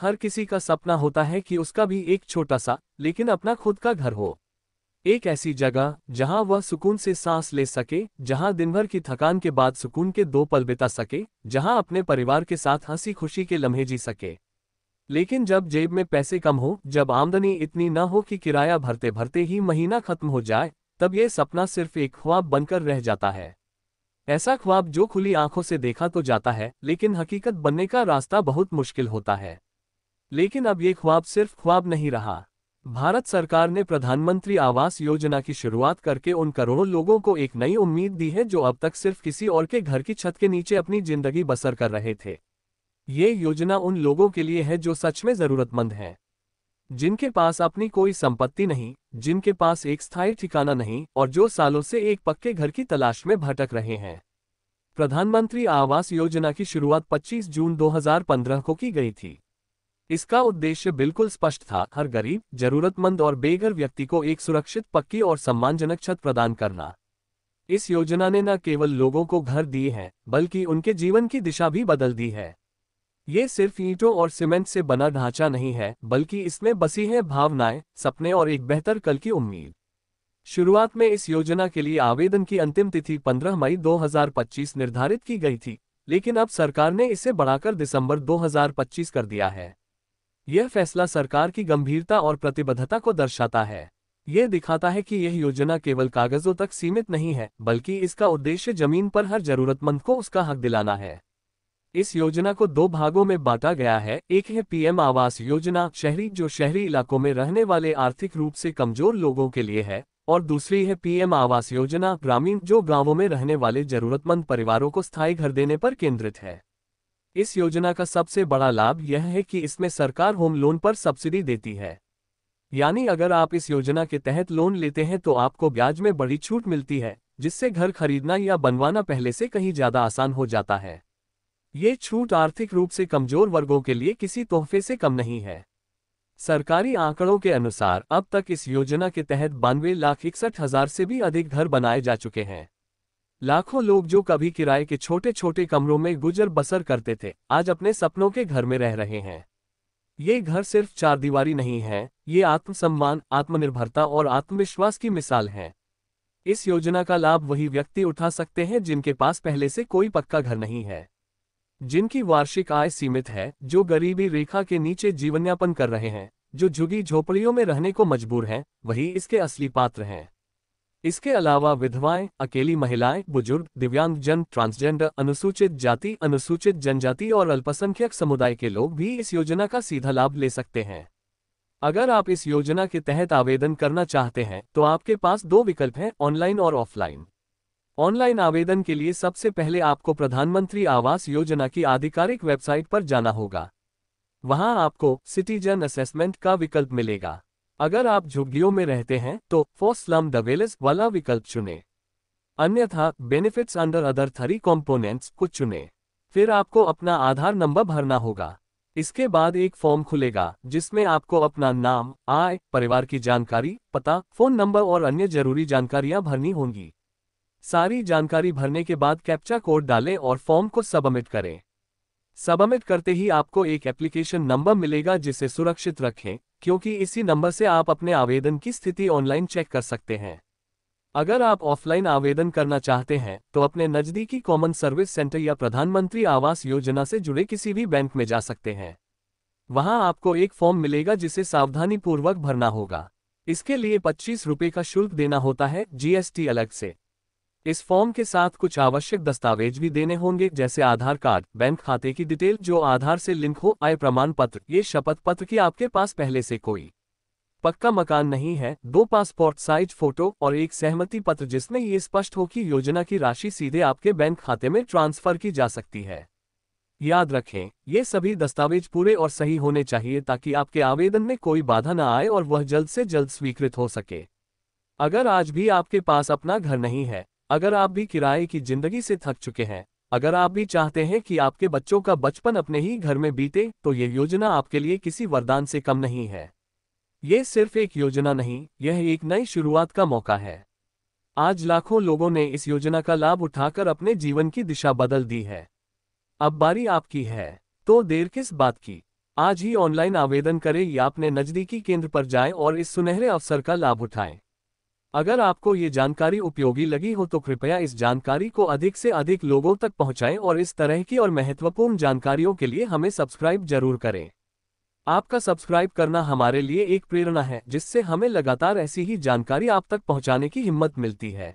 हर किसी का सपना होता है कि उसका भी एक छोटा सा लेकिन अपना खुद का घर हो। एक ऐसी जगह जहां वह सुकून से सांस ले सके, जहां दिन भर की थकान के बाद सुकून के 2 पल बिता सके, जहां अपने परिवार के साथ हंसी खुशी के लम्हे जी सके। लेकिन जब जेब में पैसे कम हो, जब आमदनी इतनी न हो कि किराया भरते भरते ही महीना खत्म हो जाए, तब यह सपना सिर्फ एक ख्वाब बनकर रह जाता है। ऐसा ख्वाब जो खुली आंखों से देखा तो जाता है, लेकिन हकीकत बनने का रास्ता बहुत मुश्किल होता है। लेकिन अब ये ख्वाब सिर्फ ख्वाब नहीं रहा। भारत सरकार ने प्रधानमंत्री आवास योजना की शुरुआत करके उन करोड़ों लोगों को एक नई उम्मीद दी है जो अब तक सिर्फ किसी और के घर की छत के नीचे अपनी जिंदगी बसर कर रहे थे। ये योजना उन लोगों के लिए है जो सच में जरूरतमंद हैं, जिनके पास अपनी कोई संपत्ति नहीं, जिनके पास एक स्थायी ठिकाना नहीं और जो सालों से एक पक्के घर की तलाश में भटक रहे हैं। प्रधानमंत्री आवास योजना की शुरुआत 25 जून 2015 को की गई थी। इसका उद्देश्य बिल्कुल स्पष्ट था, हर गरीब, जरूरतमंद और बेघर व्यक्ति को एक सुरक्षित, पक्की और सम्मानजनक छत प्रदान करना। इस योजना ने न केवल लोगों को घर दिए हैं, बल्कि उनके जीवन की दिशा भी बदल दी है। ये सिर्फ ईंटों और सीमेंट से बना ढांचा नहीं है, बल्कि इसमें बसी है भावनाएं, सपने और एक बेहतर कल की उम्मीद। शुरुआत में इस योजना के लिए आवेदन की अंतिम तिथि 15 मई 2025 निर्धारित की गई थी, लेकिन अब सरकार ने इसे बढ़ाकर दिसंबर 2025 कर दिया है। यह फैसला सरकार की गंभीरता और प्रतिबद्धता को दर्शाता है। यह दिखाता है कि यह योजना केवल कागजों तक सीमित नहीं है, बल्कि इसका उद्देश्य जमीन पर हर जरूरतमंद को उसका हक दिलाना है। इस योजना को 2 भागों में बांटा गया है। एक है पीएम आवास योजना शहरी, जो शहरी इलाकों में रहने वाले आर्थिक रूप से कमजोर लोगों के लिए है, और दूसरी है पीएम आवास योजना ग्रामीण, जो गांवों में रहने वाले जरूरतमंद परिवारों को स्थायी घर देने पर केंद्रित है। इस योजना का सबसे बड़ा लाभ यह है कि इसमें सरकार होम लोन पर सब्सिडी देती है। यानी अगर आप इस योजना के तहत लोन लेते हैं तो आपको ब्याज में बड़ी छूट मिलती है, जिससे घर खरीदना या बनवाना पहले से कहीं ज्यादा आसान हो जाता है। ये छूट आर्थिक रूप से कमजोर वर्गों के लिए किसी तोहफे से कम नहीं है। सरकारी आंकड़ों के अनुसार अब तक इस योजना के तहत 92,61,000 से भी अधिक घर बनाए जा चुके हैं। लाखों लोग जो कभी किराए के छोटे छोटे कमरों में गुजर बसर करते थे, आज अपने सपनों के घर में रह रहे हैं। ये घर सिर्फ चारदीवारी नहीं है, ये आत्मसम्मान, आत्मनिर्भरता और आत्मविश्वास की मिसाल है। इस योजना का लाभ वही व्यक्ति उठा सकते हैं जिनके पास पहले से कोई पक्का घर नहीं है, जिनकी वार्षिक आय सीमित है, जो गरीबी रेखा के नीचे जीवनयापन कर रहे हैं, जो झुग्गी झोपड़ियों में रहने को मजबूर हैं, वही इसके असली पात्र हैं। इसके अलावा विधवाएं, अकेली महिलाएं, बुजुर्ग, दिव्यांगजन, ट्रांसजेंडर, अनुसूचित जाति, अनुसूचित जनजाति और अल्पसंख्यक समुदाय के लोग भी इस योजना का सीधा लाभ ले सकते हैं। अगर आप इस योजना के तहत आवेदन करना चाहते हैं तो आपके पास 2 विकल्प हैं, ऑनलाइन और ऑफलाइन। ऑनलाइन आवेदन के लिए सबसे पहले आपको प्रधानमंत्री आवास योजना की आधिकारिक वेबसाइट पर जाना होगा। वहां आपको सिटीजन असेसमेंट का विकल्प मिलेगा। अगर आप झुग्गियों में रहते हैं तो फॉर स्लम डवेलर्स वाला विकल्प चुनें। अन्यथा बेनिफिट्स अंडर अदर 3 कंपोनेंट्स को चुनें। फिर आपको अपना आधार नंबर भरना होगा। इसके बाद एक फॉर्म खुलेगा जिसमें आपको अपना नाम, आय, परिवार की जानकारी, पता, फोन नंबर और अन्य जरूरी जानकारियां भरनी होंगी। सारी जानकारी भरने के बाद कैप्चा कोड डालें और फॉर्म को सबमिट करें। सबमिट करते ही आपको एक एप्लीकेशन नंबर मिलेगा, जिसे सुरक्षित रखें, क्योंकि इसी नंबर से आप अपने आवेदन की स्थिति ऑनलाइन चेक कर सकते हैं। अगर आप ऑफलाइन आवेदन करना चाहते हैं तो अपने नज़दीकी कॉमन सर्विस सेंटर या प्रधानमंत्री आवास योजना से जुड़े किसी भी बैंक में जा सकते हैं। वहां आपको एक फॉर्म मिलेगा जिसे सावधानीपूर्वक भरना होगा। इसके लिए 25 रुपये का शुल्क देना होता है, जीएसटी अलग से। इस फॉर्म के साथ कुछ आवश्यक दस्तावेज भी देने होंगे, जैसे आधार कार्ड, बैंक खाते की डिटेल जो आधार से लिंक हो, आय प्रमाण पत्र, ये शपथ पत्र कि आपके पास पहले से कोई पक्का मकान नहीं है, 2 पासपोर्ट साइज फोटो और एक सहमति पत्र जिसमें ये स्पष्ट हो कि योजना की राशि सीधे आपके बैंक खाते में ट्रांसफर की जा सकती है। याद रखें, ये सभी दस्तावेज पूरे और सही होने चाहिए ताकि आपके आवेदन में कोई बाधा न आए और वह जल्द से जल्द स्वीकृत हो सके। अगर आज भी आपके पास अपना घर नहीं है, अगर आप भी किराए की जिंदगी से थक चुके हैं, अगर आप भी चाहते हैं कि आपके बच्चों का बचपन अपने ही घर में बीते, तो ये योजना आपके लिए किसी वरदान से कम नहीं है। ये सिर्फ एक योजना नहीं, यह एक नई शुरुआत का मौका है। आज लाखों लोगों ने इस योजना का लाभ उठाकर अपने जीवन की दिशा बदल दी है। अब बारी आपकी है, तो देर किस बात की। आज ही ऑनलाइन आवेदन करें या अपने नज़दीकी केंद्र पर जाएं और इस सुनहरे अवसर का लाभ उठाएं। अगर आपको ये जानकारी उपयोगी लगी हो तो कृपया इस जानकारी को अधिक से अधिक लोगों तक पहुंचाएं और इस तरह की और महत्वपूर्ण जानकारियों के लिए हमें सब्सक्राइब जरूर करें। आपका सब्सक्राइब करना हमारे लिए एक प्रेरणा है, जिससे हमें लगातार ऐसी ही जानकारी आप तक पहुंचाने की हिम्मत मिलती है।